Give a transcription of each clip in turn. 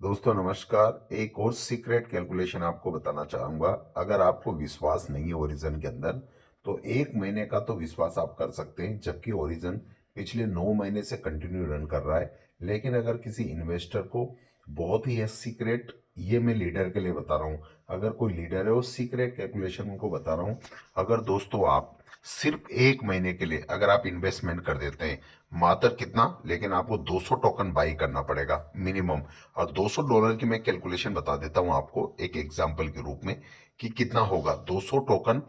दोस्तों नमस्कार। एक और सीक्रेट कैलकुलेशन आपको बताना चाहूंगा। अगर आपको विश्वास नहीं है ओरिजिन के अंदर, तो 1 महीने का तो विश्वास आप कर सकते हैं, जबकि ओरिजिन पिछले 9 महीने से कंटिन्यू रन कर रहा है। लेकिन अगर किसी इन्वेस्टर को बहुत ही है सीक्रेट, ये मैं लीडर के लिए बता रहा हूँ, अगर कोई लीडर है वो सीक्रेट कैलकुलेशन उनको बता रहा हूँ। अगर दोस्तों आप सिर्फ 1 महीने के लिए अगर आप इन्वेस्टमेंट कर देते हैं, मात्र कितना, लेकिन आपको 200 टोकन बाई करना पड़ेगा मिनिमम। और $200 की मैं कैलकुलेशन बता देता हूं आपको एक एग्जांपल के रूप में कि कितना होगा 200 टोकन।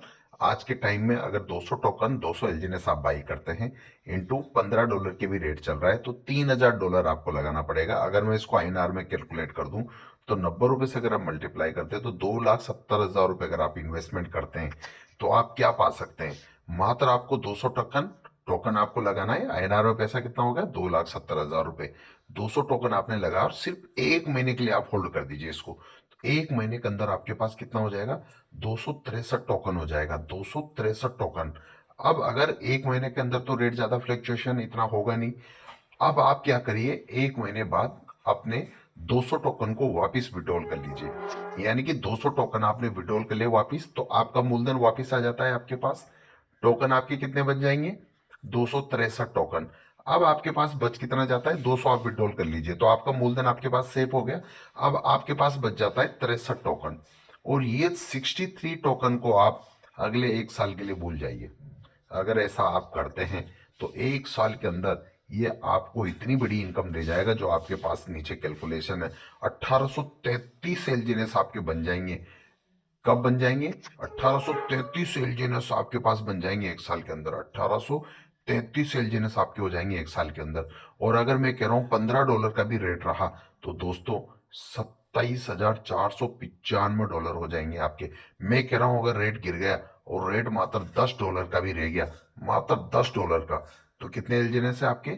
आज के टाइम में अगर 200 टोकन 200 एलजीएनएस आप बाई करते हैं, इंटू $15 के भी रेट चल रहा है, तो $3000 आपको लगाना पड़ेगा। अगर मैं इसको आईएनआर में कैलकुलेट कर दूं तो 90 रुपए से अगर आप मल्टीप्लाई करते हैं तो 2,70,000 रुपए अगर आप इन्वेस्टमेंट करते हैं तो आप क्या पा सकते हैं। मात्र आपको 200 टोकन टोकन आपको लगाना है। आईएनआर में पैसा कितना हो गया, 2,70,000 रुपए। 200 टोकन आपने लगा और सिर्फ 1 महीने के लिए आप होल्ड कर दीजिए इसको, तो 1 महीने के अंदर आपके पास कितना हो जाएगा, 263 टोकन हो जाएगा। 263 टोकन। अब अगर 1 महीने के अंदर तो रेट ज्यादा फ्लक्चुएशन इतना होगा नहीं। अब आप क्या करिए, 1 महीने बाद अपने 200 टोकन को वापस विड्रॉल कर लीजिए। यानी कि 200 टोकन आपने विड्रॉल कर लिए वापस, तो आपका मूलधन वापस आ जाता है आपके पास। टोकन आपके कितने बन जाएंगे, 263 टोकन। अब आपके पास बच कितना जाता है, 200 आप विड्रॉल कर लीजिए, तो आपका मूलधन आपके पास सेव हो गया। अब आपके पास बच जाता है 63 टोकन। और ये 63 टोकन को आप अगले 1 साल के लिए भूल जाइए। अगर ऐसा आप करते हैं तो 1 साल के अंदर ये आपको इतनी बड़ी इनकम दे जाएगा, जो आपके पास नीचे कैलकुलेशन है, 1833 एलजीएनएस आपके बन जाएंगे। कब बन जाएंगे, 1833 एलजीएनएस आपके पास बन जाएंगे 1 साल के अंदर। 1833 एलजीएनएस आपके हो जाएंगे 1 साल के अंदर। और अगर मैं कह रहा हूं $15 का भी रेट रहा तो दोस्तों $27,495 हो जाएंगे आपके। मैं कह रहा हूं अगर रेट गिर गया और रेट मात्र $10 का भी रह गया, मात्र $10 का, तो कितने एलजीएनएस है आपके,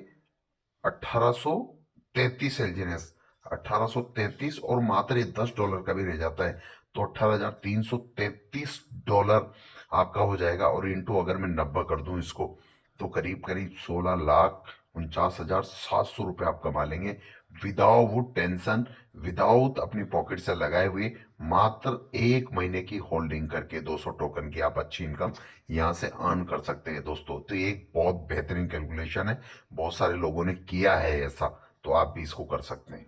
1833 एलजीएनएस। 1833 और मात्र ये $10 का भी रह जाता है, तो $18,333 आपका हो जाएगा। और इंटू अगर मैं 90 कर दूं इसको, तो करीब करीब 16,49,700 रुपये आप कमा लेंगे, विदाउट टेंशन, विदाउट अपनी पॉकेट से लगाए हुए। मात्र 1 महीने की होल्डिंग करके 200 टोकन की आप अच्छी इनकम यहां से अर्न कर सकते हैं दोस्तों। तो ये एक बहुत बेहतरीन कैलकुलेशन है, बहुत सारे लोगों ने किया है ऐसा, तो आप भी इसको कर सकते हैं।